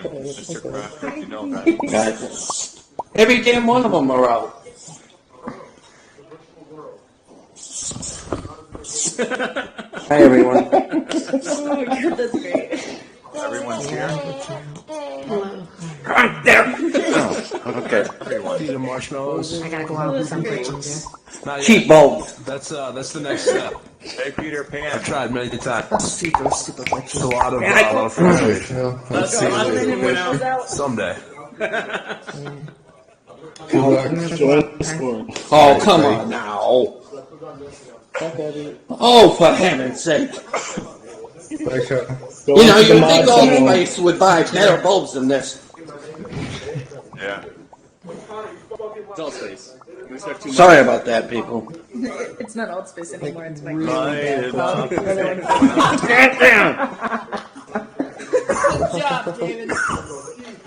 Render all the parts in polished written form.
Mr. Crafter, you know that. Every damn one of them are out. Hi, everyone. Oh my god, that's great. Everyone's here. Right there. Oh, okay. Eat the marshmallows. I gotta go out with some questions here. Cheap bulbs. That's the next step. Hey, Peter Pan. I've tried many times. See those stupid It's a lot of frustration. Let's see. Someday. Oh, come on now. Oh, for heaven's sake. You know, you would think all space would buy better bulbs than this. Yeah. It's all space. Sorry about that, people. It's not alt space anymore, it's my Light up. Stand down. Good job, David.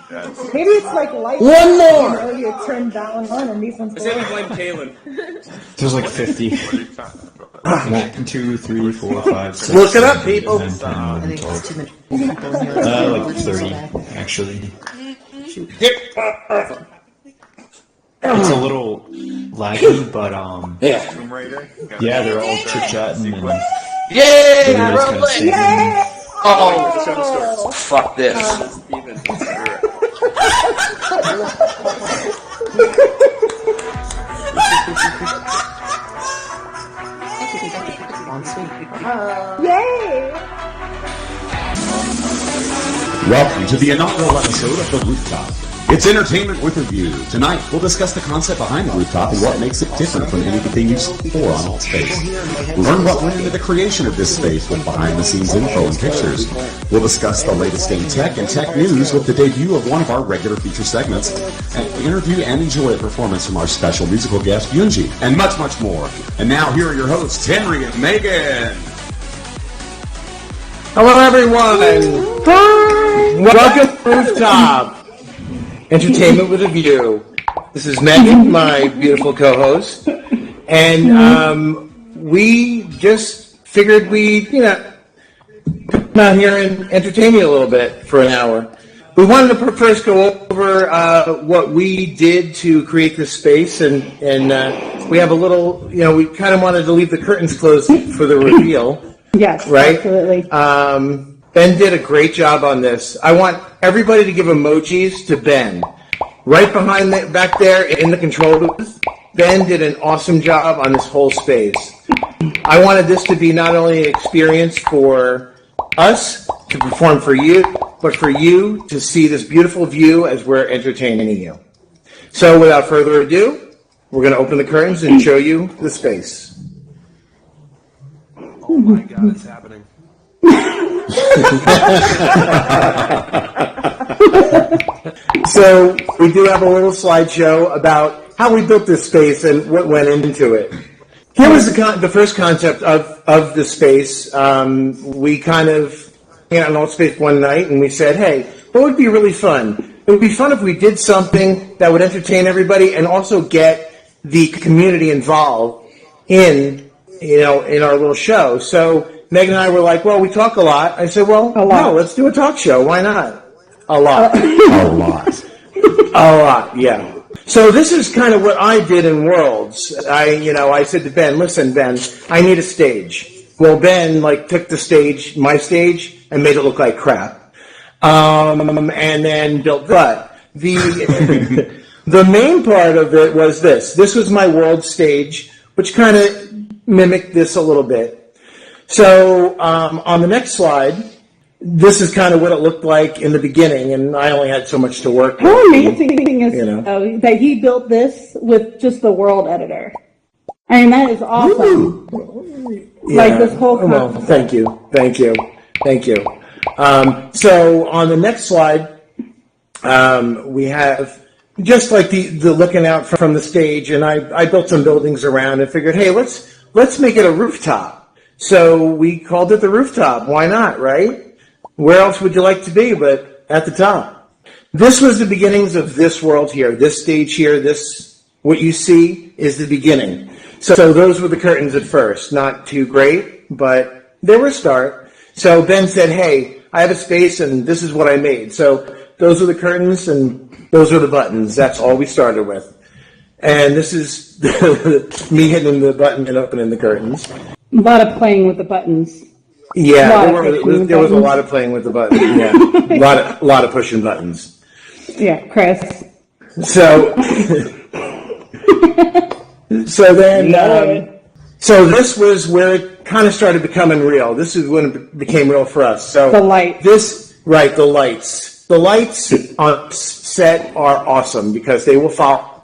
Yes. Maybe it's like light. One more. Or you turn that one on and these ones I go said on. we blame Kaylin. There's like 50. What are you talking about? 1, 2, 3, 4, 5, 6. Look it up, people. 7, 10, I 11, think 12. it's too many people in here. Like 30, actually. It's a little laggy, but Yeah. Tomb Raider? yeah, they're all chit-chatting and Yay! everybody's kind of Rolling. singing. Oh, fuck this. Even. Yay! Welcome to the inaugural episode of The Rooftop. It's entertainment with a view. Tonight, we'll discuss the concept behind the rooftop and what makes it different from anything you've seen before on Alt Space. Learn what went into the creation of this space with behind-the-scenes info and pictures. We'll discuss the latest in tech and tech news with the debut of one of our regular feature segments, and we interview and enjoy a performance from our special musical guest, Yunji, and much, much more. And now, here are your hosts, Henry and Megan. Hello, everyone. Welcome to Rooftop. Entertainment with a View. This is Megan, my beautiful co-host, and we just figured we'd, come out here and entertain you a little bit for an hour. We wanted to first go over what we did to create this space, and we have a little, we kind of wanted to leave the curtains closed for the reveal. Yes, Right? absolutely. Ben did a great job on this. I want everybody to give emojis to Ben. Right behind back there in the control booth, Ben did an awesome job on this whole space. I wanted this to be not only an experience for us to perform for you, but for you to see this beautiful view as we're entertaining you. So without further ado, we're going to open the curtains and show you the space. Oh my god, it's happening. So we do have a little slideshow about how we built this space and what went into it. Here was the first concept of the space. We kind of had an alt space one night and we said, hey, what would be really fun? It would be fun if we did something that would entertain everybody and also get the community involved in our little show. So Megan and I were like, well, we talk a lot. I said, well, no, let's do a talk show. Why not? A lot. A lot. A lot, yeah. So this is kind of what I did in Worlds. I said to Ben, listen, Ben, I need a stage. Well, Ben, took the stage, my stage, and made it look like crap. And then built that. The main part of it was this. This was my World stage, which kind of mimicked this a little bit. So on the next slide, this is kind of what it looked like in the beginning, and I only had so much to work with. How amazing is that he built this with just the world editor. I mean, that is awesome. Yeah. This whole well, concept. thank you. So on the next slide, we have just like the looking out from the stage, and I built some buildings around and figured, hey, let's make it a rooftop. So we called it the Rooftop. Why not, right? Where else would you like to be but at the top? This was the beginnings of this world here, this stage here, what you see is the beginning. So those were the curtains at first. Not too great, but they were a start. So Ben said, hey, I have a space and this is what I made. So those are the curtains, and those are the buttons. That's all we started with. And this is me hitting the button and opening the curtains. A lot of playing with the buttons. Yeah, there was a lot of playing with the buttons. Yeah, a lot of pushing buttons. Yeah, Chris. So, so this was where it kind of started becoming real. This is when it became real for us. So the light. The lights. The lights on set are awesome because they will follow.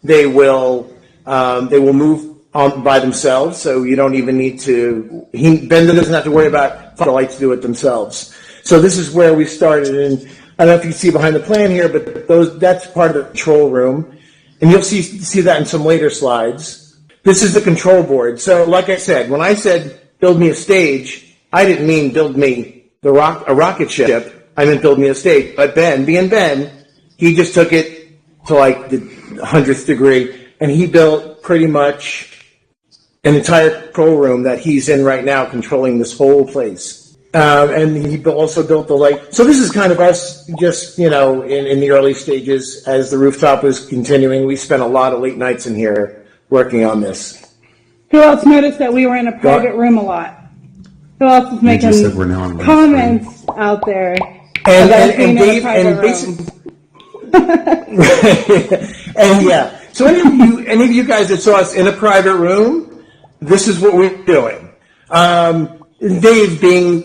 They will move on by themselves, so you don't even need to. Ben doesn't have to worry about the lights do it themselves. So this is where we started, and I don't know if you can see behind the plan here, but that's part of the control room, and you'll see that in some later slides. This is the control board. So, like I said, when I said build me a stage, I didn't mean build me a rocket ship. I meant build me a stage. But Ben, being Ben, he just took it to like the 100th degree, and he built pretty much an entire control room that he's in right now, controlling this whole place. And he also built the light. So this is kind of us just, in the early stages as the rooftop was continuing. We spent a lot of late nights in here working on this. Who else noticed that we were in a private room a lot? Who else is making comments out there? And Dave, and basically, and yeah. So any of you guys that saw us in a private room, this is what we're doing. Dave, being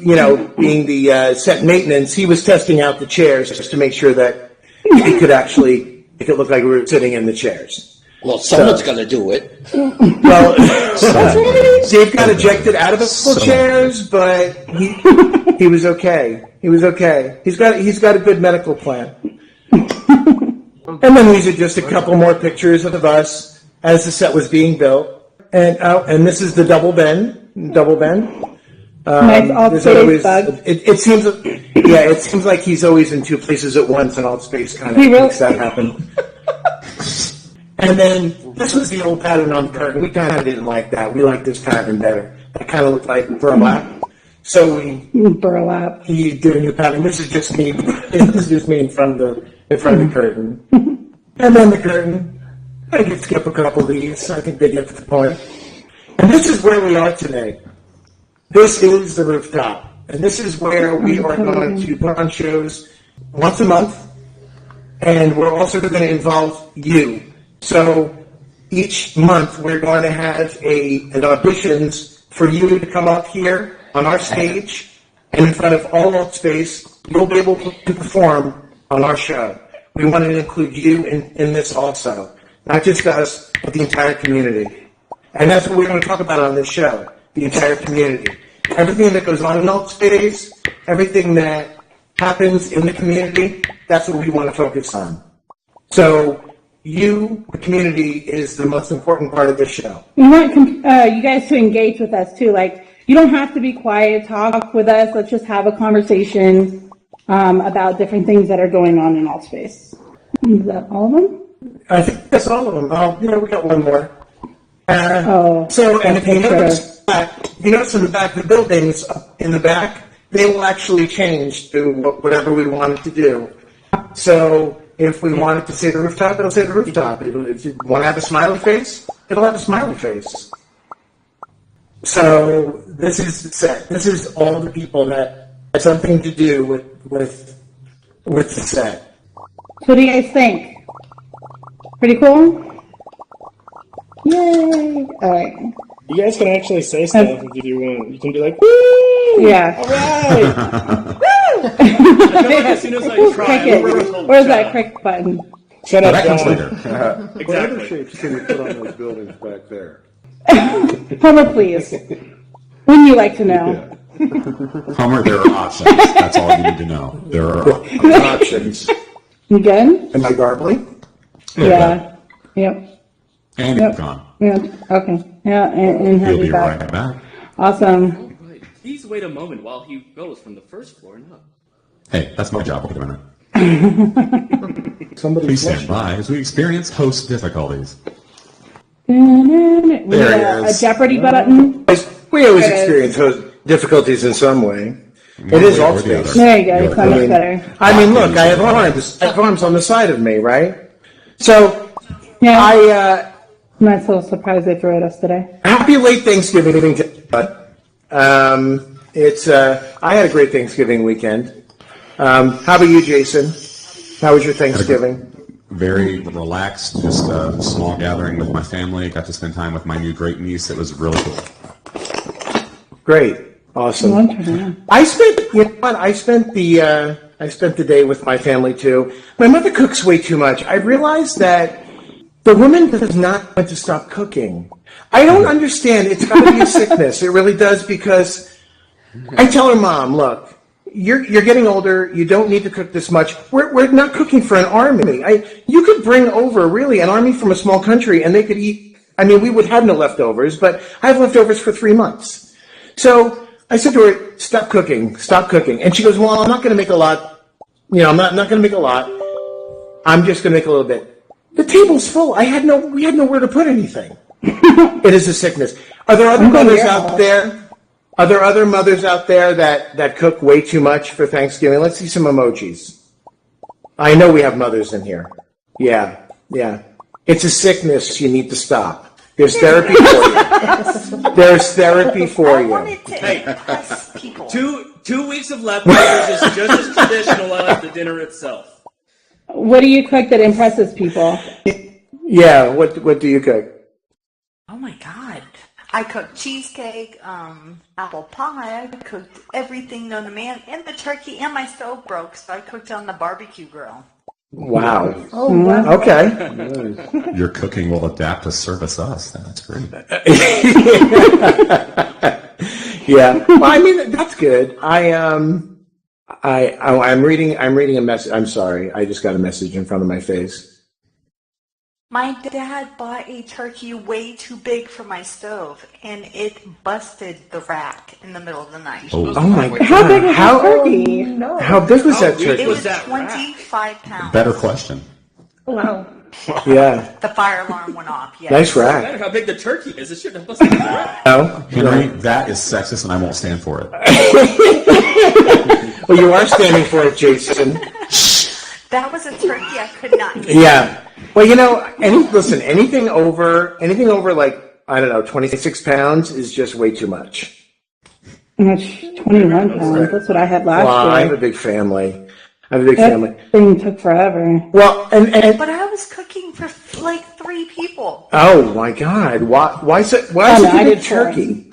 the set maintenance, he was testing out the chairs just to make sure that it could actually make it look like we were sitting in the chairs. Well, someone's got to do it. Well, Dave got ejected out of a couple chairs, but he was okay. He was okay. He's got a good medical plan. And then these are just a couple more pictures of us as the set was being built. And this is the double bend. Nice alt-space bug. It seems like he's always in two places at once, and alt-space kind of makes that happen. And then this was the old pattern on the curtain. We kind of didn't like that. We liked this pattern better. It kind of looked like burlap. So burlap. He did a new pattern. This is just me. This is just me in front of the curtain. And then the curtain. I could skip a couple of these. I think they get to the point. And this is where we are today. This is the rooftop. And this is where we are going to put on shows once a month. And we're also going to involve you. So each month we're going to have an auditions for you to come up here on our stage, and in front of all alt space, you'll be able to perform on our show. We wanted to include you in this also, not just us, but the entire community. And that's what we're going to talk about on this show, the entire community. Everything that goes on in alt space, everything that happens in the community, that's what we want to focus on. So you, the community, is the most important part of this show. We want you guys to engage with us too. Like, you don't have to be quiet. Talk with us. Let's just have a conversation about different things that are going on in alt space. Is that all of them? I think that's all of them. We got one more. And if you notice in the back, the buildings in the back, they will actually change to whatever we want it to do. So if we want it to say the rooftop, it'll say the rooftop. If you want to have a smiley face, it'll have a smiley face. So this is the set. This is all the people that have something to do with the set. What do you guys think? Pretty cool? Yay! All right. You guys can actually say stuff if you want. You can be like, woo! Yeah. All right! I feel like as soon as I try, Where's that crick button? Shut up, That comes John. later. What other shapes can we put on those buildings back there? Homer, please. Wouldn't you like to know? Homer, there are options. That's all you need to know. There are Options. You good? Am I garbling? Yeah. Yep. And Yep. it's gone. Yeah. Okay. Yeah. And have He'll you be back. right back. Awesome. Right. Please wait a moment while he goes from the first floor and up. Hey, that's my job. Wait a minute. Somebody Please stand by as we experience host difficulties. We There got it a is. Jeopardy button. We always experience difficulties in some way. It is alt the other. space. There you go. It's so much better. I mean, look, I have arms. I have arms on the side of me, right? So, Yeah. I'm not so surprised they threw at us today. happy late Thanksgiving. I had a great Thanksgiving weekend. How about you, Jason? How was your Thanksgiving? Very relaxed, just a small gathering with my family. Got to spend time with my new great niece. It was really cool. Great. Awesome. I spent the day with my family too. My mother cooks way too much. I realized that the woman does not want to stop cooking. I don't understand. It's got to be a sickness. It really does, because I tell her, Mom, look, you're getting older. You don't need to cook this much. We're not cooking for an army. You could bring over really an army from a small country, and they could eat. I mean, we would have no leftovers, but I have leftovers for 3 months. So I said to her, stop cooking. And she goes, well, I'm not going to make a lot. I'm not going to make a lot. I'm just going to make a little bit. The table's full. We had nowhere to put anything. It is a sickness. Are there other mothers out there? Are there other mothers out there that cook way too much for Thanksgiving? Let's see some emojis. I know we have mothers in here. Yeah. It's a sickness you need to stop. There's therapy for you. There's therapy for you. Hey, people. 2 weeks of leftovers is just as traditional as the dinner itself. What do you cook that impresses people? Yeah, what do you cook? Oh my God. I cooked cheesecake, apple pie, I cooked everything known to man, and the turkey, and my stove broke, so I cooked on the barbecue grill. Wow. Oh, wow. Okay. Your cooking will adapt to service us. That's great. Yeah. Well, I mean, that's good. I'm reading a message. I'm sorry. I just got a message in front of my face. My dad bought a turkey way too big for my stove, and it busted the rack in the middle of the night. Oh my God. How big was that turkey? No. How big was that turkey? It was 25 pounds. Better question. Wow. Yeah. The fire alarm went off, yes. Nice No rack. matter how big the turkey is, it shouldn't have busted the rack. No? Henry, that is sexist, and I won't stand for it. Well, you are standing for it, Jason. That was a turkey I could not eat. Yeah. Well, anything over like, I don't know, 26 pounds is just way too much. That's 21 pounds. That's what I had last Well, year. I have a big family. That thing took forever. Well, and But I was cooking for like 3 people. oh my God, why such I a big did turkey?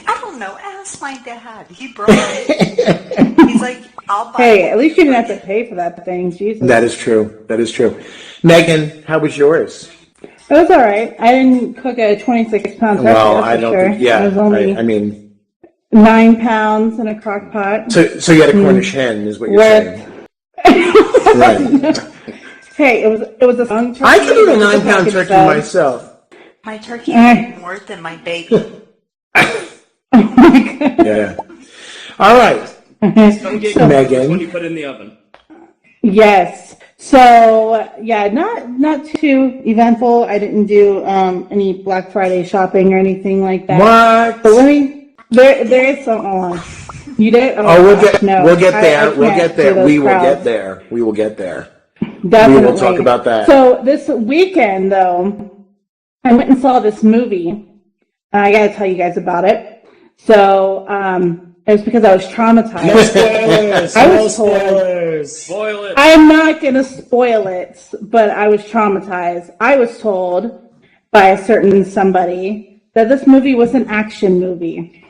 I don't know. Ask my dad. He brought it. He's like, I'll buy Hey, it. at least you didn't have to pay for that thing. Jesus. That is true. Megan, how was yours? It was all right. I didn't cook a 26-pound turkey. Well, that's I for don't sure. think. Yeah, It was only I mean, 9 pounds in a crock pot. so you had a Cornish hen, is what you're saying? Right. Hey, it was a young turkey. I could eat a It was 9-pound packaged turkey up. myself. My turkey weighed more than my baby. Yeah. All right. Some gig Megan. when you put it in the oven. Yes. So yeah, not too eventful. I didn't do any Black Friday shopping or anything like that. What? But there is some. You did? We'll get no. there. We'll get can't do there. those We will crowds. get there. We will get there. Definitely. We will talk about that. So this weekend, though, I went and saw this movie. I got to tell you guys about it. So it was because I was traumatized. No spoilers. I No was told. spoilers. Spoil it. I am not going to spoil it, but I was traumatized. I was told by a certain somebody that this movie was an action movie.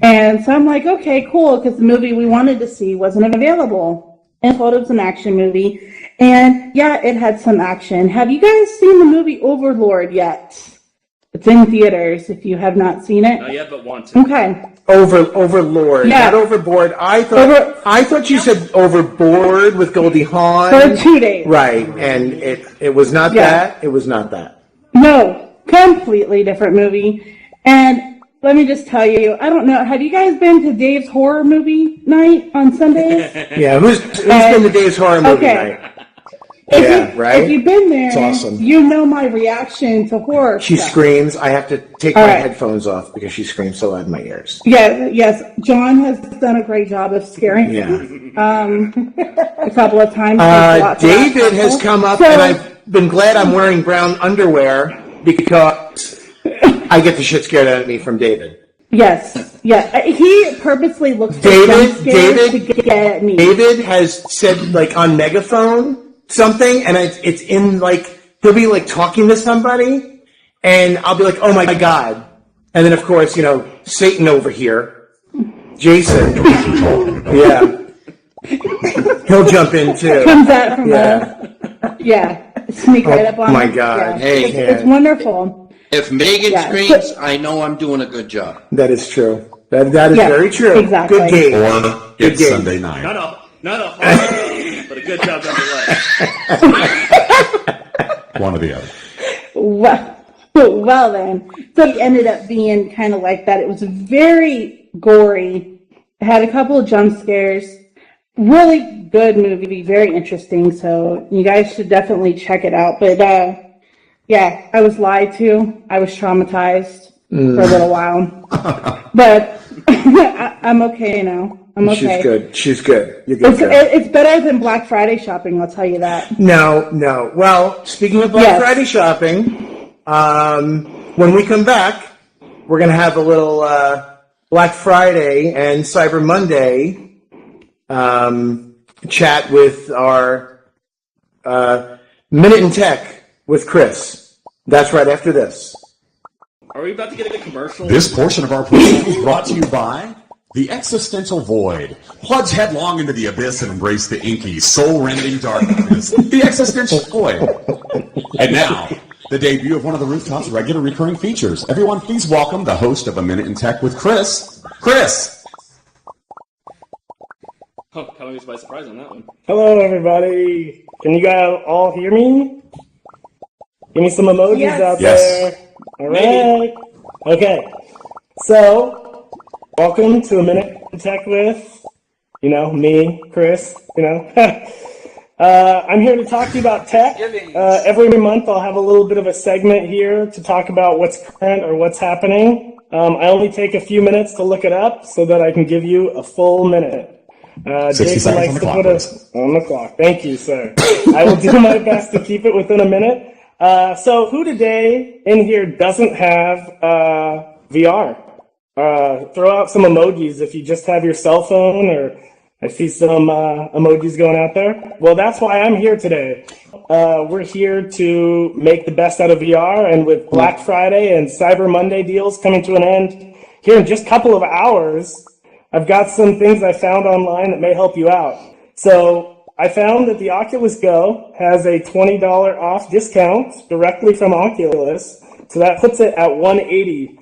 And so I'm like, okay, cool, because the movie we wanted to see wasn't available. And told it was an action movie. And yeah, it had some action. Have you guys seen the movie Overlord yet? It's in theaters if you have not seen it. Not yet, but want to. Okay. Overlord. Yeah. Not overboard. I thought you said overboard with Goldie Hawn. For 2 days. Right. And it was not that. It was not that. No, completely different movie. And let me just tell you, I don't know, have you guys been to Dave's Horror Movie Night on Sundays? Yeah, who's been to Dave's Horror Movie Okay. night? If you've been there, It's awesome. you know my reaction to horror She stuff. screams. I have to take my headphones off because she screams so loud in my ears. Yeah, yes. John has done a great job of scaring me a couple of times. David has come up, and I've been glad I'm wearing brown underwear because I get the shit scared out of me from David. Yes, yeah. He purposely looks for jump scares to get at me. David has said, like, on megaphone something, and it's in, like, he'll be, like, talking to somebody, and I'll be like, oh, my God. And then, of course, Satan over here, Jason, he'll jump in, too. Comes out from sneak right up on my us. God. Yeah. Hey. It's wonderful. If Megan screams, I know I'm doing a good job. That is true. That is very true. Exactly. Good game. Or it's Sunday night. Not a hard, but a good job nonetheless. One or the other. Well then. So it ended up being kind of like that. It was very gory. It had a couple of jump scares. Really good movie. Very interesting. So you guys should definitely check it out. But I was lied to. I was traumatized for a little while. But I'm okay now. I'm okay. She's good. She's good. You're good. It's better than Black Friday shopping, I'll tell you that. No. Well, speaking of Black Friday shopping, when we come back, we're going to have a little Black Friday and Cyber Monday chat with our Minute in Tech with Chris. That's right after this. Are we about to get a commercial? This portion of our program is brought to you by The Existential Void. Plunge headlong into the abyss and embrace the inky, soul-rending darkness. The Existential Void. And now, the debut of one of the Rooftop's regular recurring features. Everyone, please welcome the host of A Minute in Tech with Chris. Chris! Oh, caught me by surprise on that one. Hello, everybody. Can you guys all hear me? Give me some emojis out there. All right. Okay. So, welcome to A Minute in Tech with, me, Chris, I'm here to talk to you about tech. Every month I'll have a little bit of a segment here to talk about what's current or what's happening. I only take a few minutes to look it up so that I can give you a full minute. 60 Jason seconds likes on the to clock, put us on the clock. Thank you, sir. I will do my best to keep it within a minute. So who today in here doesn't have VR? Throw out some emojis if you just have your cell phone, or I see some emojis going out there. Well, that's why I'm here today. We're here to make the best out of VR, and with Black Friday and Cyber Monday deals coming to an end here in just a couple of hours, I've got some things I found online that may help you out. So I found that the Oculus Go has a $20 off discount directly from Oculus, so that puts it at $180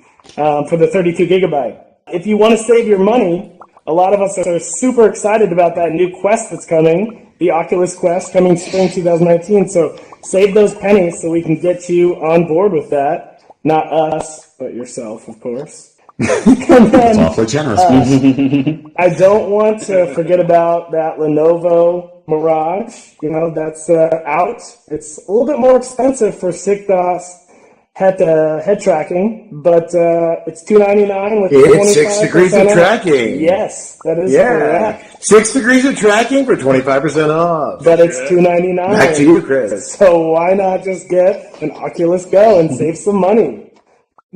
for the 32 gigabyte. If you want to save your money, a lot of us are super excited about that new Quest that's coming, the Oculus Quest coming spring 2019. So save those pennies so we can get you on board with that. Not us, but yourself, of course. And then, awfully generous. I don't want to forget about that Lenovo Mirage. That's out. It's a little bit more expensive for SIG-DOS head tracking, but it's $299 with 25% 6 degrees of tracking. Yes, that is correct. 6 degrees of tracking for 25% off. But it's $299. Back to you, Chris. So why not just get an Oculus Go and save some money?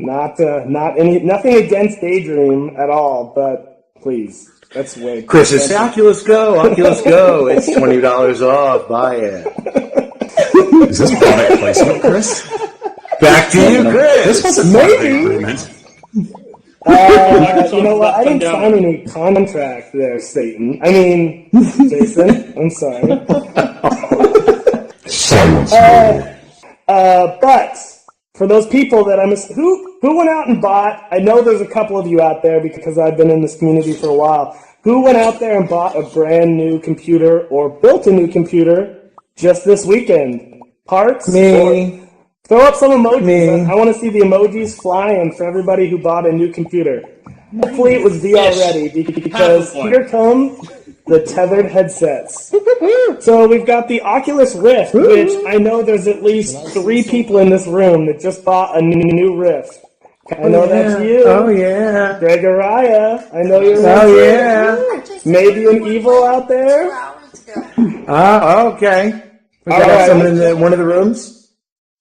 Nothing against Daydream at all, but please, that's way. Chris is Oculus Go. It's $20 off. Buy it. Is this product placement, Chris? Back to you, Chris. This wasn't maybe. agreement. You know what? I didn't sign any contract there, Satan. Jason. I'm sorry. Silence. But for those people that who went out and bought, I know there's a couple of you out there because I've been in this community for a while, who went out there and bought a brand new computer or built a new computer just this weekend? Parts? Me. Throw up some emojis. I want to see the emojis flying for everybody who bought a new computer. Hopefully it was VR ready because here come the tethered headsets. So we've got the Oculus Rift, which I know there's at least 3 people in this room that just bought a new Rift. I know that's you. Oh, yeah. Gregoria, I know you're Oh, yeah. Maybe an evil out there? Okay. We All got right. someone in one of the rooms?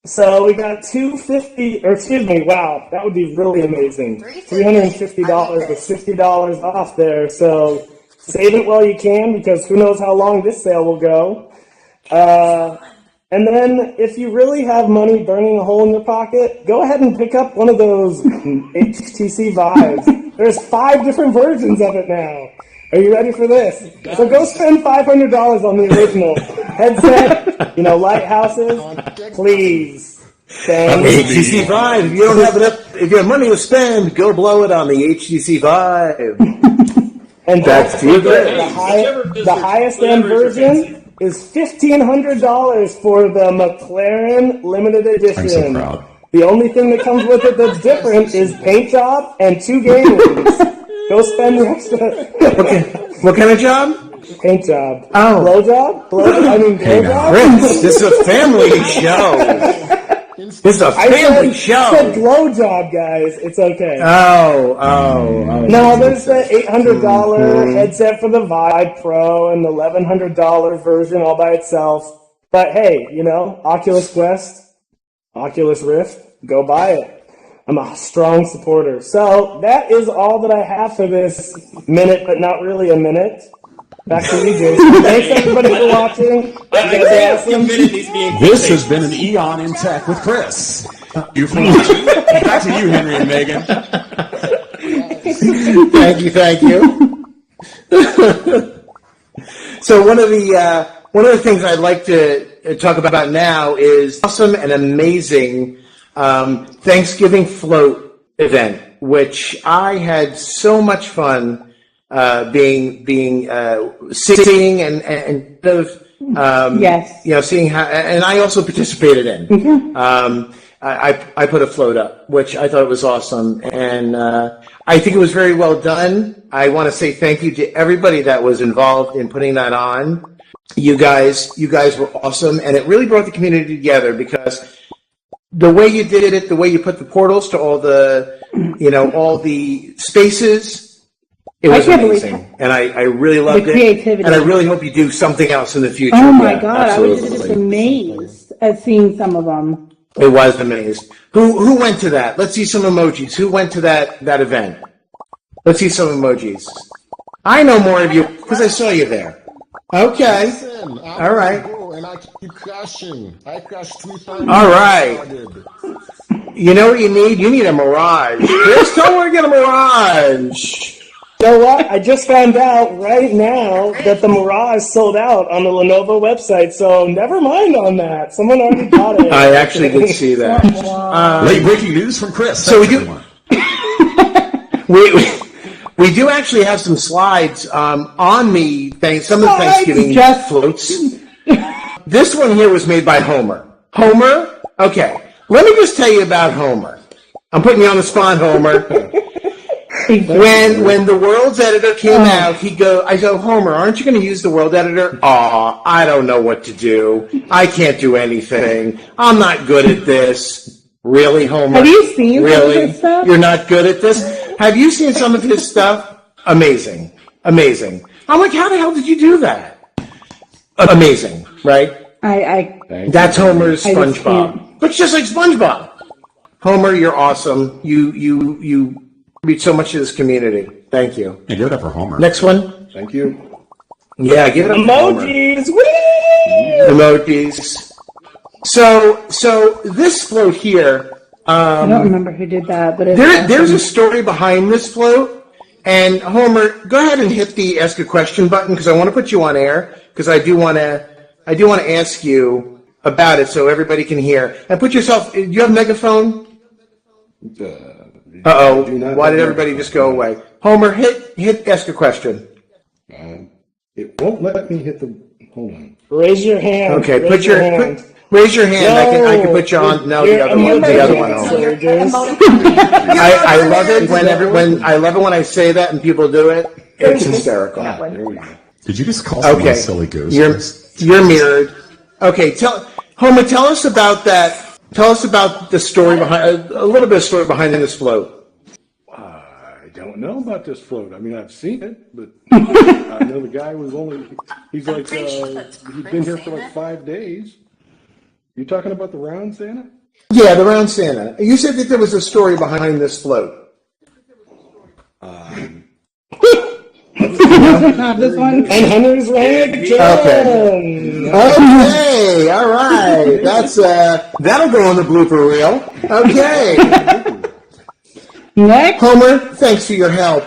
So we got wow, that would be really amazing. $350 with $50 off there. So save it while you can, because who knows how long this sale will go. And then if you really have money burning a hole in your pocket, go ahead and pick up one of those HTC Vives. There's 5 different versions of it now. Are you ready for this? So go spend $500 on the original headset, lighthouses, please. Thanks. HTC Vive. If you don't have enough, if you have money to spend, go blow it on the HTC Vive. And that's too good. The highest end version is $1,500 for the McLaren limited edition. I'm so proud. The only thing that comes with it that's different is paint job and 2 game rooms. Go spend the extra. What kind of job? Paint job. Oh. Blow job? Blow job? Prince, this is a family show. This is a family show. I said glow job, guys. It's okay. Oh. No, there's the $800 headset for the Vive Pro and the $1,100 version all by itself. But hey, Oculus Quest, Oculus Rift, go buy it. I'm a strong supporter. So that is all that I have for this minute, but not really a minute. Back to you, Jason. Thanks everybody for watching. You guys are awesome. This has been an Eon in Tech with Chris. You for watching. Back to you, Henry and Megan. Thank you. So one of the things I'd like to talk about now is awesome and amazing Thanksgiving float event, which I had so much fun seeing and yes, seeing how, and I also participated in. I put a float up, which I thought was awesome, and I think it was very well done. I want to say thank you to everybody that was involved in putting that on. You guys were awesome, and it really brought the community together, because the way you did it, the way you put the portals to all the spaces, it was amazing. And I really loved the creativity. it. And I really hope you do something else in the future. Oh my Yeah, God, absolutely. I was just amazed at seeing some of them. It was amazing. Who went to that? Let's see some emojis. Who went to that event? Let's see some emojis. I know more of you because I saw you there. Okay. Listen, all right. And I keep crashing. I crashed 3 times. All right. You know what you need? You need a Mirage. Chris, don't want to get a Mirage. You know what? I just found out right now that the Mirage sold out on the Lenovo website, so never mind on that. Someone already bought it. I actually did see that. Late breaking news from Chris. So we do actually have some slides on some of the Thanksgiving floats. This one here was made by Homer. Homer? Okay. Let me just tell you about Homer. I'm putting you on the spot, Homer. When the World's Editor came out, I go, Homer, aren't you going to use the World Editor? Aw, I don't know what to do. I can't do anything. I'm not good at this. Really, Homer? Have you seen really? some of his stuff? You're not good at this? Have you seen some of his stuff? Amazing. Amazing. I'm like, how the hell did you do that? Amazing, right? That's Homer's SpongeBob. But just like SpongeBob. Homer, you're awesome. You reach so much to this community. Thank you. Yeah, give it up for Homer. Next one. Thank you. Yeah, give it up for Homer. Emojis! Whee! Emojis. So this float here. I don't remember who did that, but there's a story behind this float. And Homer, go ahead and hit the ask a question button, because I want to put you on air, because I do want to ask you about it so everybody can hear. And put yourself. Do you have a megaphone? Uh-oh. Why did everybody just go away? Homer, hit ask a question. It won't let me hit the. Hold on. Raise your hand. Okay, raise your hand. Raise your hand. I can put you on. No, the other one. The other one. I love it when I say that and people do it. It's hysterical. There we go. Did you just call someone a Okay, silly goose? you're mirrored. Okay, Homer, tell us about that. Tell us about the story behind a little bit of story behind this float. I don't know about this float. I mean, I've seen it, but I know the guy was he's like, he'd been here for like 5 days. You talking about the round Santa? Yeah, the round Santa. You said that there was a story behind this float. This one. And Henry's right. Okay. Okay. All right. That'll go on the blooper reel. Okay. Next. Homer, thanks for your help.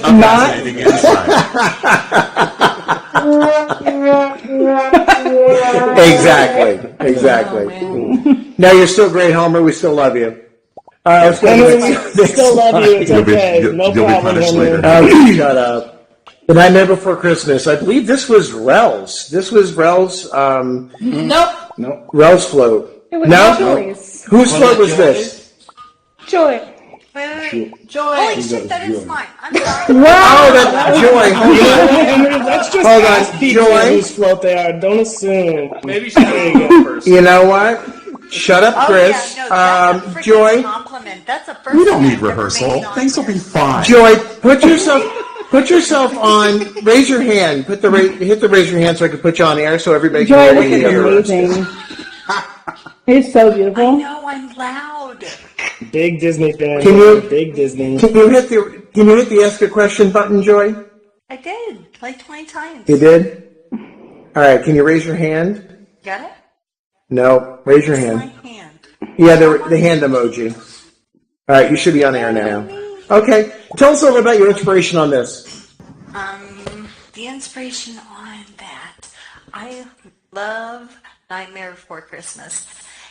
Not. Exactly. No, you're still great, Homer. We still love you. Henry, we still love you. It's okay. No problem, Henry. Oh, shut up. The Nightmare Before Christmas. I believe this was Rel's. This was Rel's. Nope. Rel's float. It was No. Joy's. Whose float was this? Joy. Wait. Holy shit, that is mine. I'm sorry. Oh, that's Joy. Hold on. Henry, let's just Hold ask on, people Joy. whose float they are. Don't assume. Maybe she should go first. You know what? Shut up, Chris. Oh, yeah, no, that's a freaking Joy. compliment. That's the first We don't thing need I've ever rehearsal. made on Things will here. be fine. Joy, put yourself on. Raise your hand. Hit the raise your hand so I can put you on air so everybody Joy, can look hear you. amazing. It's so I beautiful. know, I'm loud. Big Disney fan. Can you- Big Disney. Can you hit the ask a question button, Joy? I did, like 20 times. You did? All right. Can you raise your hand? Got it? No. Raise your My hand. hand. Yeah, the hand emoji. All right. You should be on air now. Okay. Tell us a little about your inspiration on this. The inspiration on that. I love Nightmare Before Christmas.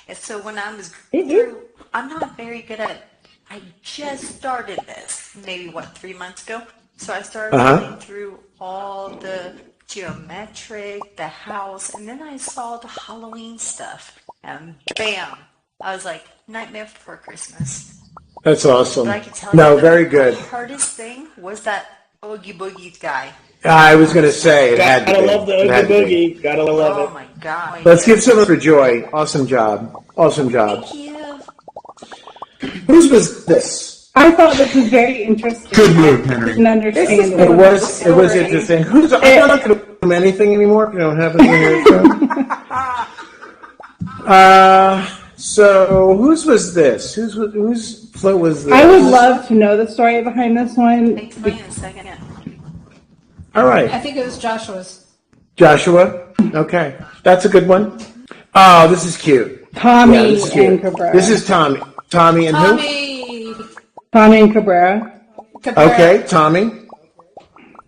And so when I was through, I'm not very good at, I just started this, maybe 3 months ago? So I started going through all the geometric, the house, and then I saw the Halloween stuff. And bam, I was like, Nightmare Before Christmas. That's awesome. But I can tell you, No, very good. the hardest thing was that Oogie Boogie guy. I was going to say it had to Gotta be. love the It had Oogie to be. Boogie. Gotta love Oh it. my God. Let's give some for Joy. Awesome job. Awesome job. Thank you. Whose was this? I thought this was very interesting. Good move, Henry. Didn't understand It was interesting. I'm not going to do anything anymore if you don't have anything here. So whose was this? Whose float was this? I would love to know the story behind this one. Explain in a second. All right. I think it was Joshua's. Joshua. Okay. That's a good one. Oh, this is cute. Tommy Yeah, this is cute. and Cabrera. This is Tommy. Tommy and who? Tommy and Cabrera. Okay, Tommy.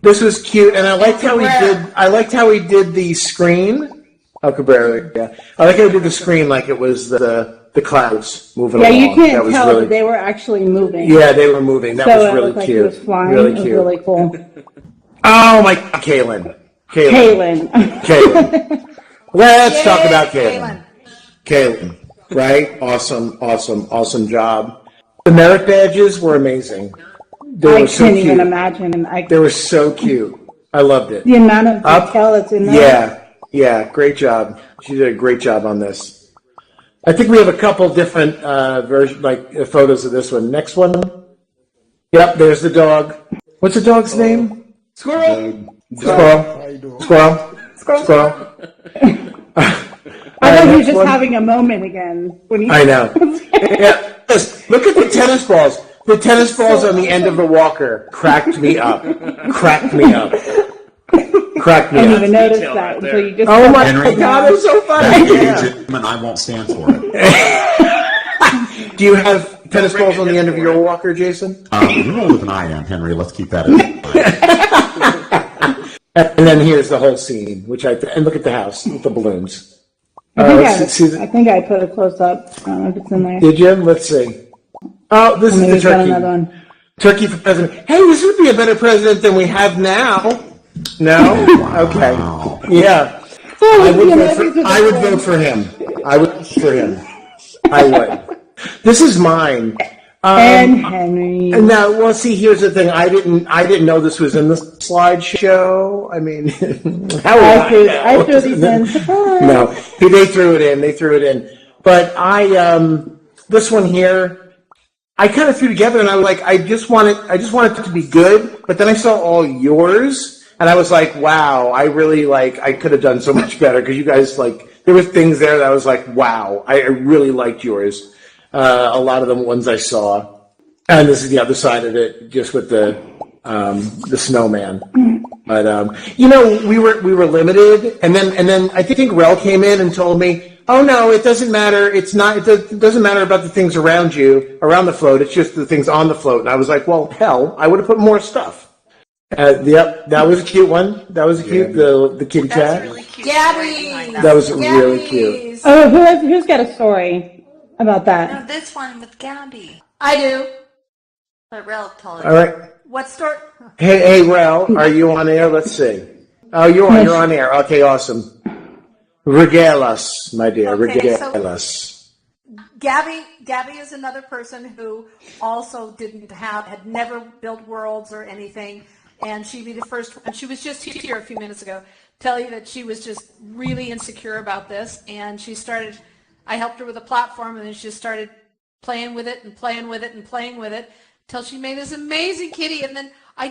This was cute, and I liked how he did. I liked how he did the screen. Oh, Cabrera. Yeah, I like how he did the screen like it was the clouds moving Yeah, along. you can't That was tell really, that they were actually moving. Yeah, they were moving. That so was it really looked like cute. he was flying. Really it was cute. really cool. Oh my, Kaylin. Kaylin. Let's talk about Kaylin. Right? Awesome job. The merit badges were amazing. They I were so can't cute. even imagine. They were so cute. I loved it. The amount of detail that's in there. Yeah, great job. She did a great job on this. I think we have a couple different photos of this one. Next one. Yep, there's the dog. What's the dog's name? Squirrel. Squirrel. I thought he was just having a moment again. When he I know. Yeah, look at the tennis balls. The tennis balls on the end of the walker cracked me up. I didn't even notice that until you just. Oh my Henry, God, it's so funny. That's Yeah. illegitimate, and I won't stand for it. Do you have tennis balls on the end of your walker, Jason? You're older than I am, Henry. Let's keep that in mind. And then here's the whole scene, and look at the house with the balloons. I think I put a close up. I don't know if it's in there. Did you? Let's see. Oh, this is Maybe the we've got turkey. another one. Turkey for president. Hey, this would be a better president than we have now. No? Okay. Yeah. I would vote for him. I would. This is mine. And Henry. And now, well, see, here's the thing. I didn't know this was in the slideshow. I mean, how would I threw these in. Surprise. No, they threw it in. They threw it in. But this one here, I kind of threw together, and I was like, I just want it to be good. But then I saw all yours, and I was like, wow, I really I could have done so much better because you guys there were things there that I was like, wow, I really liked yours. A lot of the ones I saw, and this is the other side of it, just with the snowman. But we were limited, and then I think Rel came in and told me, oh no, it doesn't matter. It doesn't matter about the things around the float. It's just the things on the float. And I was like, well, hell, I would have put more stuff. Yep, that was a cute one. That was cute. The kitty cat. Really cute. Gabby. That That was really cute. Oh, who's got a story about that? No, this one with Gabby. I do. But Rel told All right. What story? Hey, Rel, are you on air? Let's see. Oh, you're on air. Okay, awesome. Regale us, my dear. Okay, Regale us. Gabby is another person who also had never built worlds or anything, and she'd be the first. And she was just here a few minutes ago, tell you that she was just really insecure about this, and she started. I helped her with a platform, and then she just started playing with it and playing with it and playing with it till she made this amazing kitty. And then I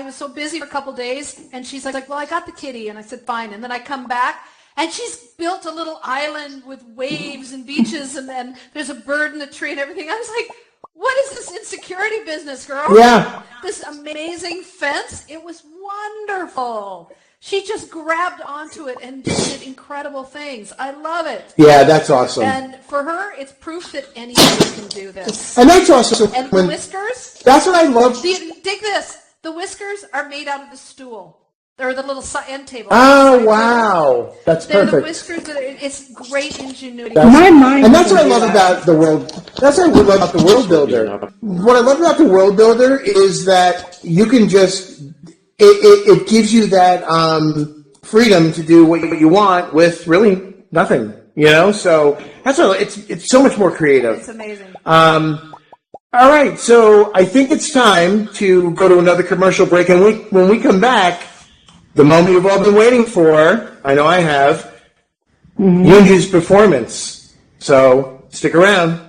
was so busy for a couple days, and she's like, well, I got the kitty, and I said fine. And then I come back. And she's built a little island with waves and beaches, and then there's a bird in the tree and everything. I was like, what is this insecurity business, girl? Yeah. This amazing fence. It was wonderful. She just grabbed onto it and did incredible things. I love it. Yeah, that's awesome. And for her, it's proof that anybody can do this. And that's awesome. And the whiskers. That's what I love. Dig this. The whiskers are made out of the stool. Or the little end table. Oh, wow. That's They're perfect. the whiskers. It's great ingenuity. And that's what I love about the world. That's what I love about the world builder. What I love about the world builder is that you can just it gives you that freedom to do what you want with really nothing. So that's what it's so much more creative. It's amazing. All right, so I think it's time to go to another commercial break, and when we come back. The moment you've all been waiting for, I know I have, Yunji's performance. So, stick around.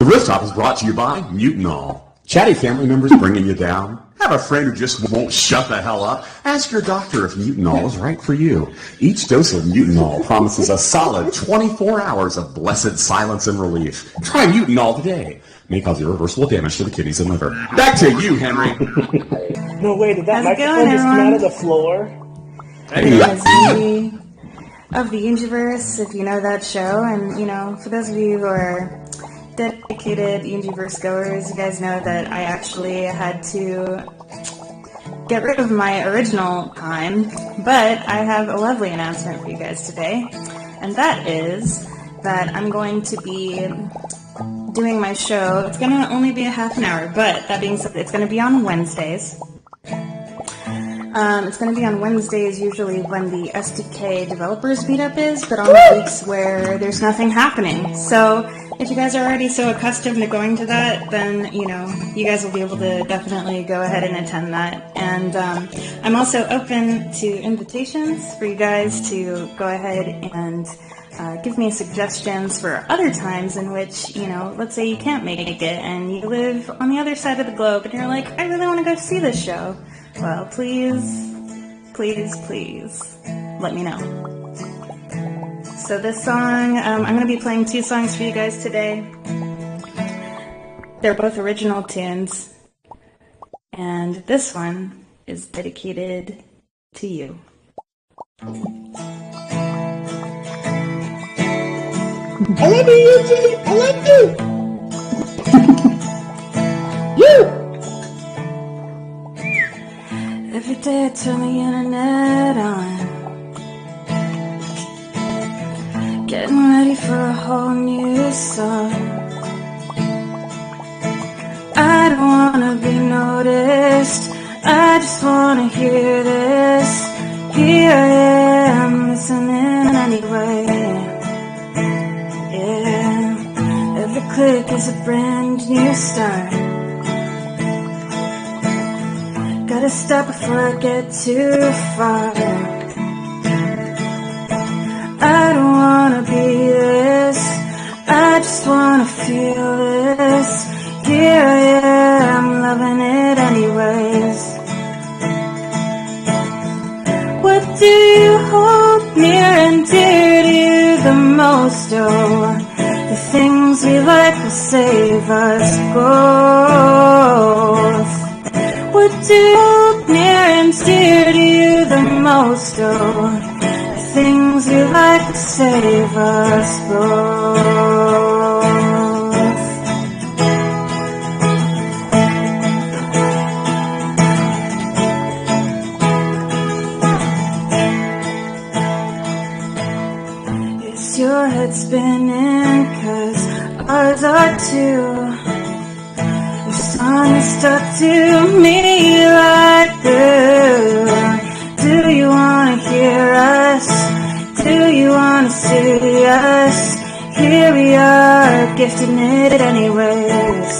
The Rooftop is brought to you by Mutinol. Chatty family members bringing you down? Have a friend who just won't shut the hell up? Ask your doctor if Mutinol is right for you. Each dose of Mutinol promises a solid 24 hours of blessed silence and relief. Try Mutinol today. May cause irreversible damage to the kidneys and liver. Back to you, Henry. No way, did that How's it microphone going, just come out everyone? of the floor? It's of the Yunjiverse, if you know that show, and for those of you who are dedicated Yunjiverse goers, you guys know that I actually had to get rid of my original time, but I have a lovely announcement for you guys today, and that is that I'm going to be doing my show. It's going to only be a half an hour, but that being said, it's going to be on Wednesdays. It's going to be on Wednesdays, usually when the SDK developers meetup is, but on the weeks where there's nothing happening. So if you guys are already so accustomed to going to that, then, you guys will be able to definitely go ahead and attend that. And I'm also open to invitations for you guys to go ahead and give me suggestions for other times in which, let's say you can't make it and you live on the other side of the globe and you're like, I really want to go see this show. Well, please, let me know. So this song, I'm going to be playing two songs for you guys today. They're both original tunes. And this one is dedicated to you. I love you, Yuji! I love you! You! Every day I turn the internet on, getting ready for a whole new song. I don't wanna be noticed, I just wanna hear this. Here I am, listening anyway. Yeah, every click, is a brand new start. Gotta stop before I get too far. I don't wanna be this, I just wanna feel this. Here I am, loving it anyways. What do you hold near and dear to you the most? Oh, the things we like will save us both. What do you hold near and dear to you the most? Oh, the things we like will save us both. Your head spinning, 'cause ours are too. Your song is stuck to me like glue. Do you wanna hear us? Do you wanna see us? Here we are, gifting it anyways.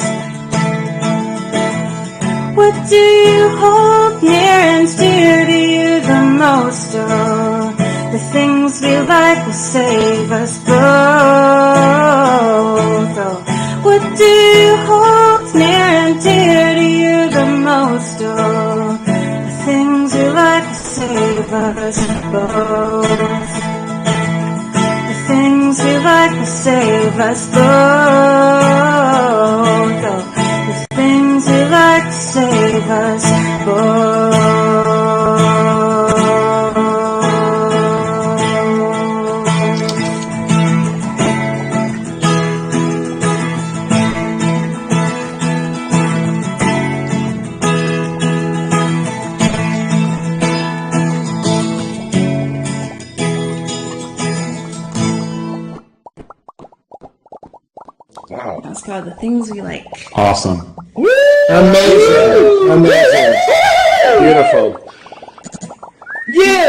What do you hold near and dear to you the most? Oh, the things we like will save us both. Oh, what do you hold near and dear to you the most? Oh, the things we like will save us both. The things we like will save us both. Oh, the things we like will save us both. Wow. That's called The Things We Like. Awesome. Amazing. Amazing. Beautiful. You!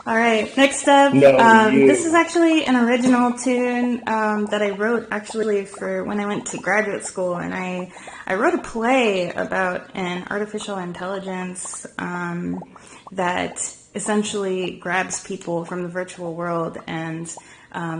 All right, next up, No, you. this is actually an original tune that I wrote actually for when I went to graduate school, and I wrote a play about an artificial intelligence that essentially grabs people from the virtual world, and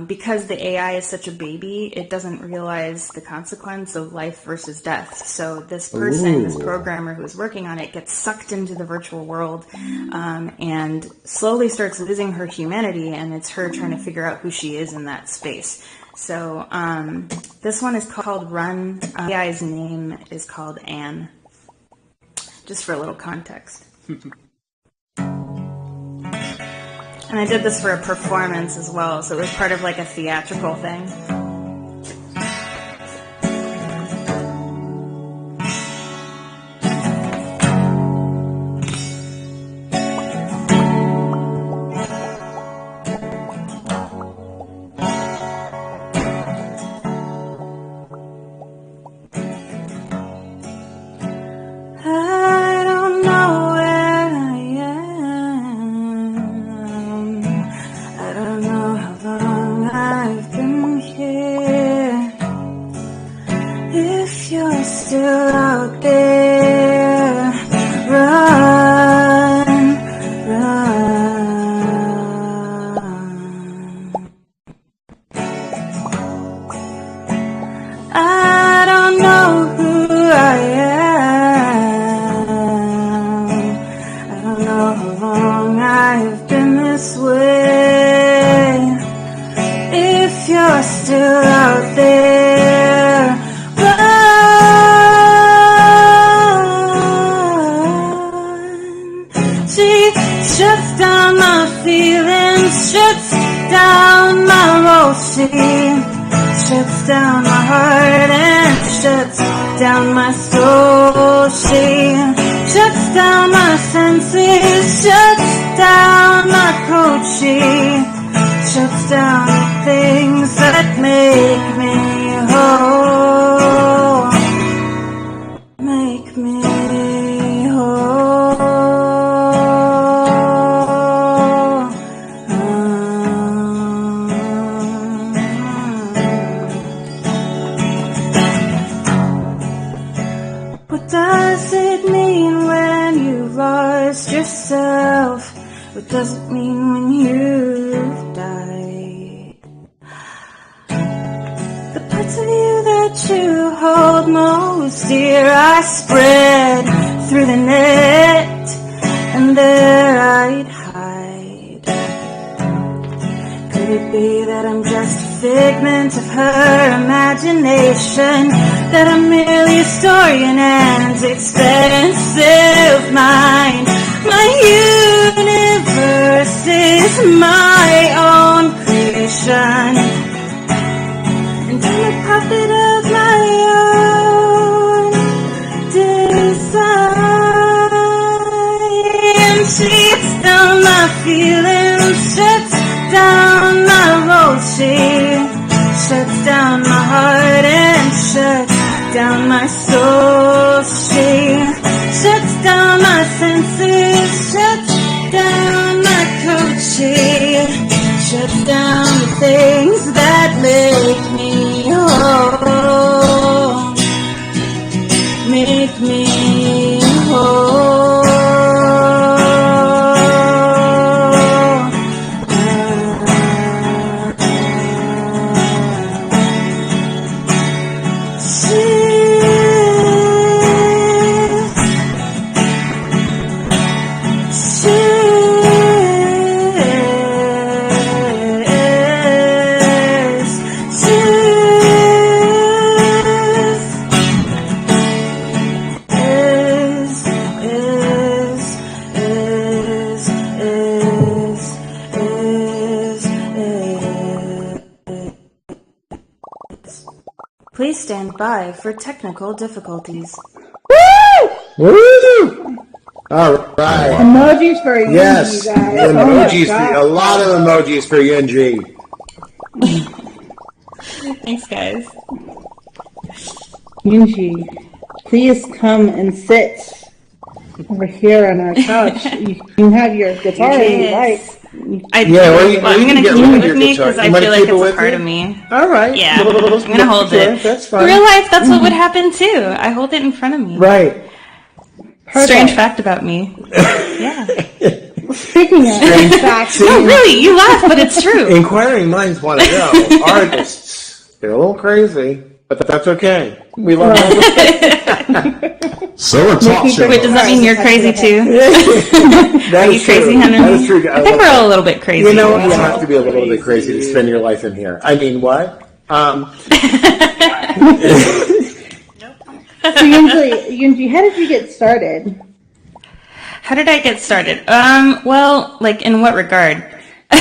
because the AI is such a baby, it doesn't realize the consequence of life versus death. So this person, this programmer who is working on it, gets sucked into the virtual world and slowly starts losing her humanity, and it's her trying to figure out who she is in that space. So this one is called Run. AI's name is called Anne, just for a little context. And I did this for a performance as well, so it was part of like a theatrical thing. I don't know where I am. I don't know how long I've been here. If you're still out there, run, run. I don't know who I am. I don't know how long I've been this way. If you're still out there, run. She shuts down my feelings, shuts down my emotion. Shuts down my heart and shuts down my soul. She shuts down my senses, shuts down my code. She shuts down the things that make me whole. Make me whole. just yourself. What does it mean when you've died? The parts of you that you hold most dear I spread through the net, and there I'd hide. Could it be that I'm just a figment of her imagination, that I'm merely a historian and expensive mind? My universe is my own creation, and I'm a puppet of my own design. Sheets down my feelings, shuts down my roles. She shuts down my heart and shuts down my soul. She shuts down my senses, shuts down my code. She shuts down the things that make me whole, make me whole. Please stand by for technical difficulties. Woo! All right. Emojis for Yunji, Yes, you guys. emojis. Oh my A lot of emojis for Yunji. Thanks, guys. Yunji, please come and sit over here on our couch. You can have your guitar if you like. I do. Yeah, Well, I'm you going to get keep rid it of with your me guitar. because I You wanna feel like keep it it's a with part you? of me. All right. Yeah, I'm going to hold it. That's fine. Real life, that's what would happen too. I hold it in front of me. Right. Strange fact about me. Yeah. Speaking of facts, No, really, you laugh, but it's true. Inquiring minds want to know. Artists, they're a little crazy, but that's okay. We love them. So are talk show Wait, does that mean you're crazy too? That Are is you crazy, true. Henry? That is true. I think we're all a little bit crazy. You know what? You have to be a little bit crazy to spend your life in here. I mean, what? So Yunji, how did you get started? How did I get started? Well, like in what regard?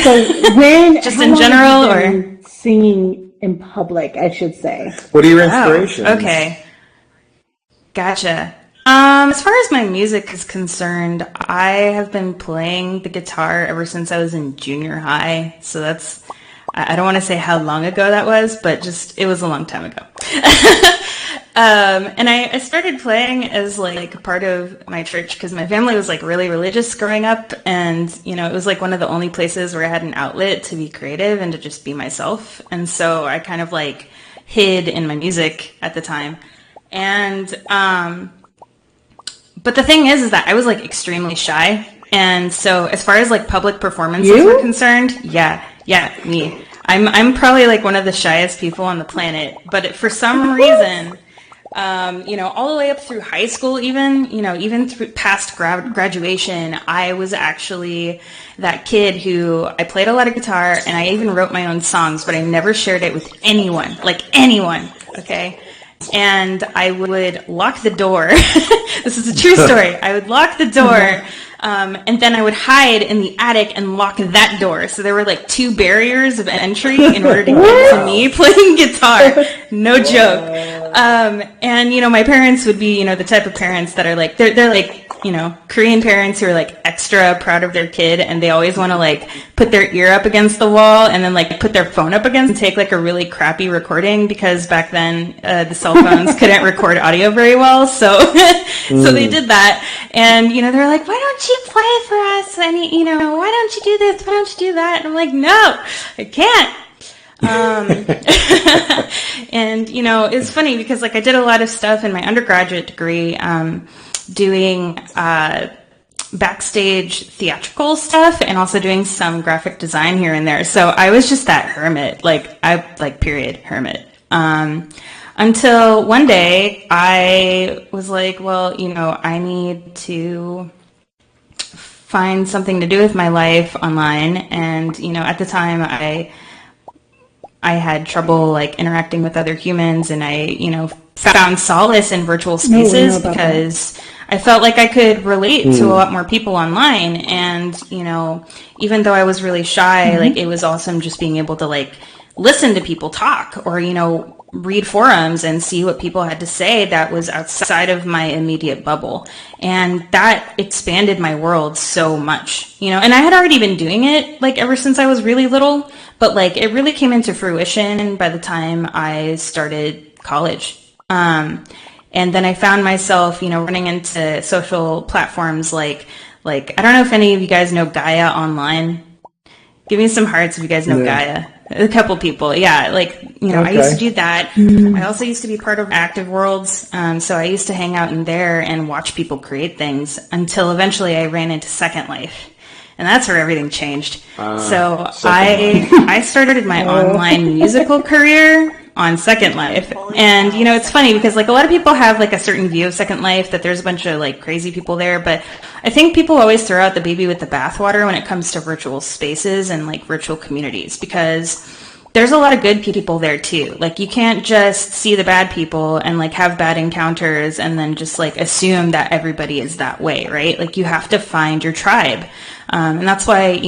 So when Just how in long general, have you or been singing in public, I should say. What are your inspirations? Oh, okay. Gotcha. As far as my music is concerned, I have been playing the guitar ever since I was in junior high. So that's, I don't want to say how long ago that was, but just, it was a long time ago. And I started playing as like a part of my church because my family was like really religious growing up. And, you know, it was like one of the only places where I had an outlet to be creative and to just be myself. And so I kind of like hid in my music at the time. And, but the thing is that I was like extremely shy. And so as far as like public performances were concerned, yeah, me. I'm probably like one of the shyest people on the planet, but for some reason, you know, all the way up through high school, even through past graduation, I was actually that kid who I played a lot of guitar and I even wrote my own songs, but I never shared it with anyone, okay? And I would lock the door. This is a true story. I would lock the door, and then I would hide in the attic and lock that door. So there were like 2 barriers of entry in order to get to me playing guitar. No joke. And, you know, my parents would be, you know, the type of parents that are like, they're like, you know, Korean parents who are like extra proud of their kid and they always want to like put their ear up against the wall and then like put their phone up against and take like a really crappy recording because back then the cell phones couldn't record audio very well. So, so they did that. And, you know, they're like, why don't you play for us? And, you know, why don't you do this? Why don't you do that? And I'm like, no, I can't. And, you know, it's funny because like I did a lot of stuff in my undergraduate degree, doing backstage theatrical stuff and also doing some graphic design here and there. So I was just that hermit, period, hermit. Until one day I was like, well, I need to find something to do with my life online. And, at the time I had trouble interacting with other humans, and I, found solace in virtual spaces because I felt like I could relate to a lot more people online. And, even though I was really shy, it was awesome just being able to listen to people talk or, read forums and see what people had to say that was outside of my immediate bubble. And that expanded my world so much, and I had already been doing it ever since I was really little, but it really came into fruition by the time I started college. And then I found myself, running into social platforms like I don't know if any of you guys know Gaia Online. Give me some hearts if you guys know Gaia. A couple people, yeah. I used to do that. I also used to be part of Active Worlds, so I used to hang out in there and watch people create things until eventually I ran into Second Life. And that's where everything changed. So I started my online musical career on Second Life. And, it's funny because, a lot of people have, a certain view of Second Life, that there's a bunch of, crazy people there. But I think people always throw out the baby with the bathwater when it comes to virtual spaces and, virtual communities, because there's a lot of good people there, too. You can't just see the bad people and, have bad encounters and then just, assume that everybody is that way, right? You have to find your tribe. And that's why,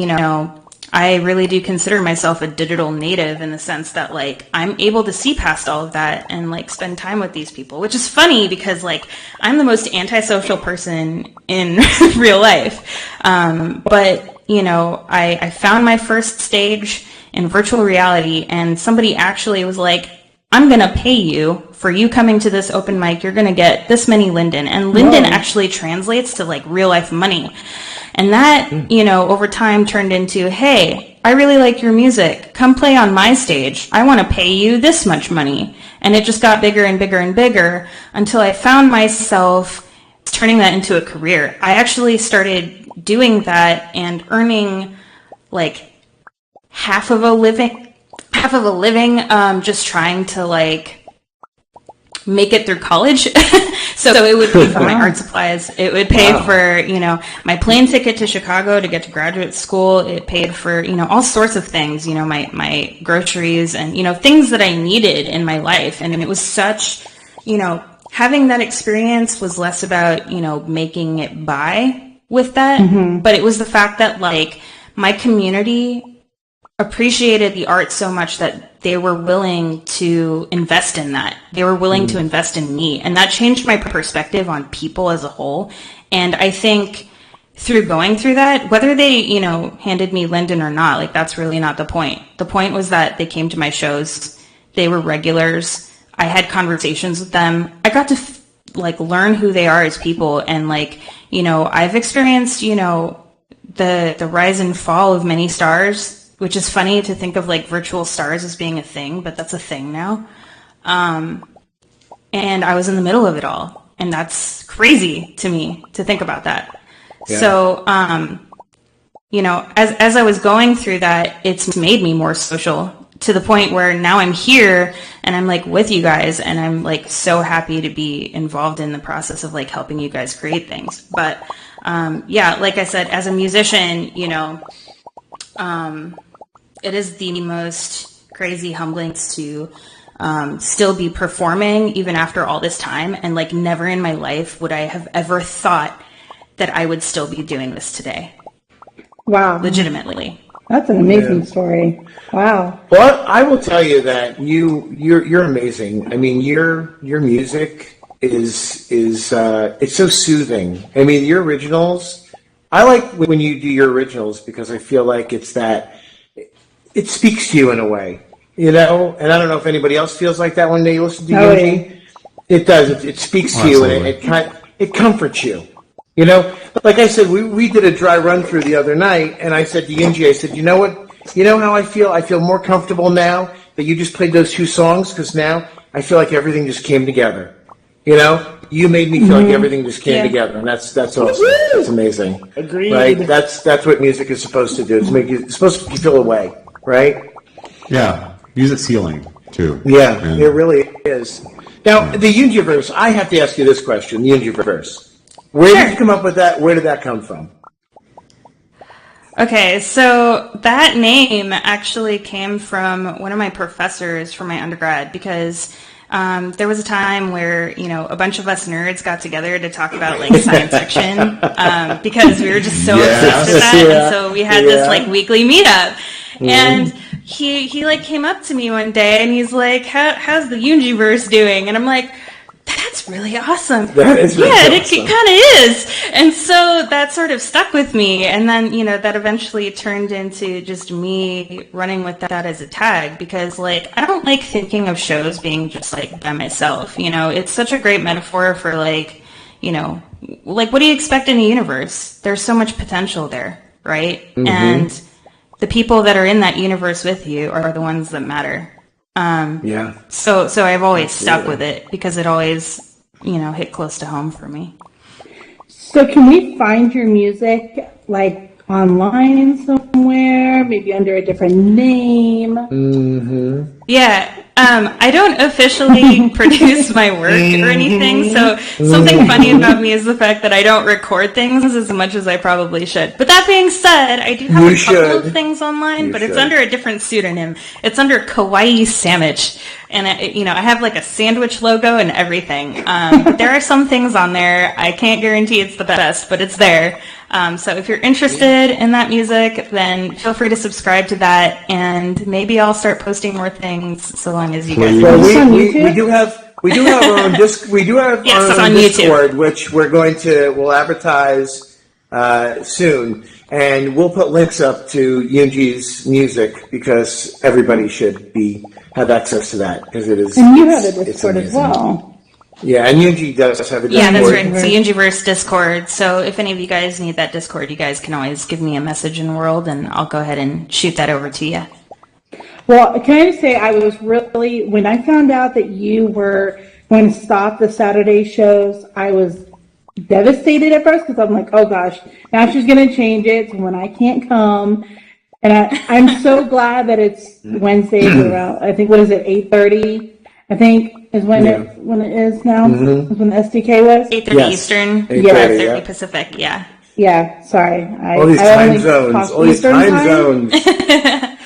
I really do consider myself a digital native in the sense that I'm able to see past all of that and spend time with these people, which is funny because I'm the most antisocial person in real life. But I found my first stage in virtual reality, and somebody actually was like, I'm going to pay you for you coming to this open mic. You're going to get this many Linden, and Linden actually translates to real life money. And that, over time turned into, hey, I really like your music. Come play on my stage. I want to pay you this much money. And it just got bigger and bigger and bigger until I found myself turning that into a career. I actually started doing that and earning half of a living, just trying to make it through college. So it would pay for my art supplies. It would pay for, my plane ticket to Chicago to get to graduate school. It paid for, all sorts of things, my groceries and, things that I needed in my life. And it was such, having that experience was less about, making it by with that, but it was the fact that my community appreciated the art so much that they were willing to invest in that. They were willing to invest in me. And that changed my perspective on people as a whole. And I think through going through that, whether they, handed me Linden or not, that's really not the point. The point was that they came to my shows. They were regulars. I had conversations with them. I got to learn who they are as people. And I've experienced, the rise and fall of many stars, which is funny to think of virtual stars as being a thing, but that's a thing now. And I was in the middle of it all. And that's crazy to me to think about that. Yeah. So, as I was going through that, it's made me more social to the point where now I'm here and I'm with you guys, and I'm so happy to be involved in the process of helping you guys create things. But, like I said, as a musician, it is the most crazy humbling to still be performing even after all this time. And never in my life would I have ever thought that I would still be doing this today. Wow. Legitimately. That's an amazing story. Wow. Well, I will tell you that you're amazing. I mean, your music is it's so soothing. I mean, your originals, I like when you do your originals because I feel like it's that it speaks to you in a way, and I don't know if anybody else feels like that when they listen to Yunji. Yeah. It does. It speaks to you, and it comforts you. Like I said, we did a dry run through the other night, and I said to Yunji, I said, you know what? You know how I feel? I feel more comfortable now that you just played those two songs, because now I feel like everything just came together. you made me feel like everything just came together, and that's awesome. That's amazing. Agreed. Right? That's what music is supposed to do. It's supposed to make you feel away, right? Yeah, music's healing too. Yeah, And- it really is. Now, the Yunjiverse, I have to ask you this question, the Yunjiverse. Where did you come up with that? Where did that come from? Okay, so that name actually came from one of my professors from my undergrad because there was a time where, a bunch of us nerds got together to talk about like science fiction because we were just so obsessed with that. And so we had this like weekly meetup. And he like came up to me one day and he's like, how's the Yunjiverse doing? And I'm like, that's really awesome. That is really awesome. It kind of is. And so that sort of stuck with me. And then, that eventually turned into just me running with that as a tag because, like, I don't like thinking of shows being just, like, by myself. It's such a great metaphor for, like, like, what do you expect in a universe? There's so much potential there, right? Mm-hmm. And the people that are in that universe with you are the ones that matter. So I've always stuck with it because it always, hit close to home for me. So can we find your music like online somewhere, maybe under a different name? Mm-hmm. Yeah. I don't officially produce my work or anything, so something funny about me is the fact that I don't record things as much as I probably should. But that being said, I do have a couple of things online, but it's under a different pseudonym. It's under Kawaii Sandwich, and I have like a sandwich logo and everything. There are some things on there. I can't guarantee it's the best, but it's there. So if you're interested in that music, then feel free to subscribe to that, and maybe I'll start posting more things so long as you guys. Well, we do have our own our own Discord, which we'll advertise soon, and we'll put links up to Yunji's music because everybody should have access to that because it is. And you have a Discord as well. Yeah, and Yunji does have a Discord. Yeah, that's right. It's the Yunjiverse Discord. So if any of you guys need that Discord, you guys can always give me a message in World, and I'll go ahead and shoot that over to you. Well, can I just say I was really, when I found out that you were going to stop the Saturday shows, I was devastated at first because I'm like, oh gosh, now she's going to change it to when I can't come. And I'm so glad that it's Wednesdays around, I think, what is it, 8:30? I think is when it is now. Mm-hmm. Is when the SDK was 8:30 Eastern, 8:30 Pacific. Yeah. Yeah. Sorry. All these time zones.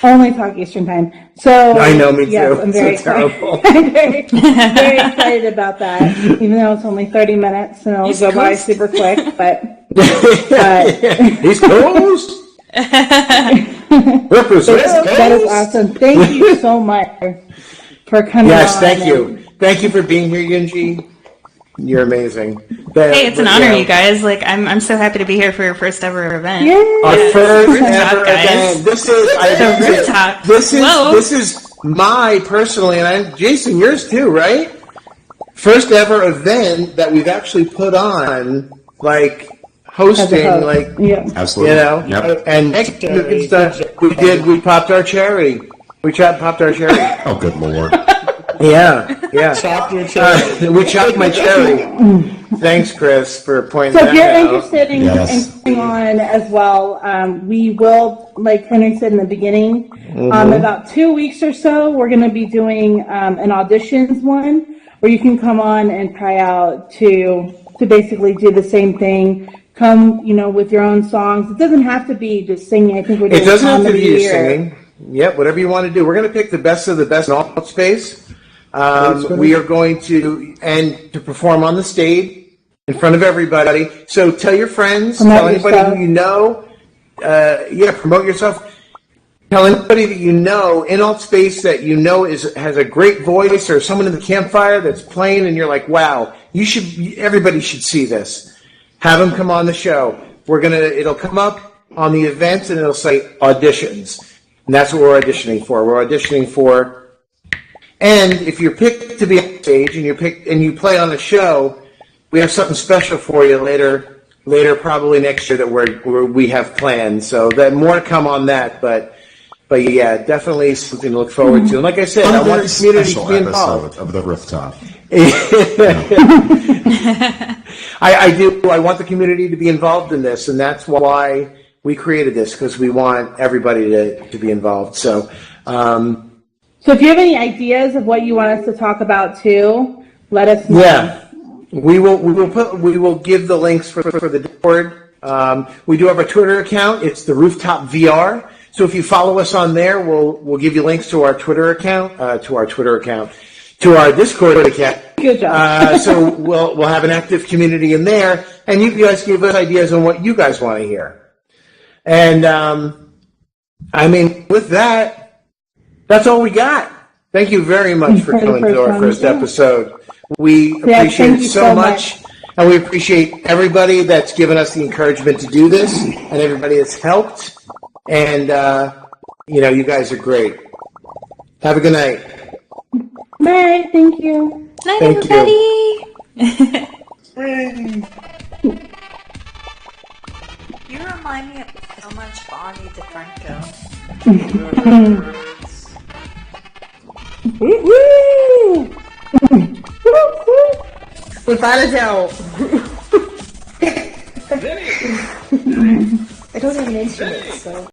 Only talk Eastern time. So I know, me too. Yes, I'm very terrible. I'm very excited about that. Even though it's only 30 minutes and it'll go by super quick, but East Coast. That is awesome. Thank you so much for coming on. Yes, thank you. Thank you for being here, Yunji. You're amazing. Hey, it's an honor, you guys. Like, I'm so happy to be here for your first ever event. Our first ever event. This is my personally, and I'm Jason, yours too, right? First ever event that we've actually put on, like hosting, like absolutely, and we popped our cherry. We popped our cherry. Oh, good Lord. Yeah. Chopped your cherry. We chopped my cherry. Thanks, Chris, for pointing So that if you're out. interested in coming on as well, we will, like Henry said in the beginning, about 2 weeks or so, we're going to be doing an auditions one where you can come on and try out to basically do the same thing. Come, with your own songs. It doesn't have to be just singing. I think we're doing It doesn't have to be comedy just singing. Yep, whatever you want to do. We're going to pick the best of the best in alt space. We are going to perform on the stage in front of everybody. So tell your friends, tell anybody who you know. Promote yourself. Tell anybody that you know in alt space that you know has a great voice, or someone in the campfire that's playing, and you're like, wow, everybody should see this. Have them come on the show. It'll come up on the events, and it'll say auditions. And that's what we're auditioning for. We're auditioning for, and if you're picked to be on stage and you play on the show, we have something special for you later, probably next year that we have planned. So that more to come on that, but yeah, definitely something to look forward to. And like I said, I want the community to be involved. Episode of the Rooftop. I do. I want the community to be involved in this, and that's why we created this, because we want everybody to be involved. So, So if you have any ideas of what you want us to talk about too, let us know. yeah, we will give the links for the Discord. We do have a Twitter account. It's the Rooftop VR. So if you follow us on there, we'll give you links to our Twitter account, to our Discord account. Good job. So we'll have an active community in there, and you guys give us ideas on what you guys want to hear. And I mean, with that, that's all we got. Thank you very much for coming to our first episode. We appreciate it so much, and we appreciate everybody that's given us the encouragement to do this, and everybody that's helped. And you guys are great. Have a good night. Bye. Thank you. Night, Thank everybody. You remind me of so much Bonnie DeFranco. Without a doubt. I don't have an instrument, so.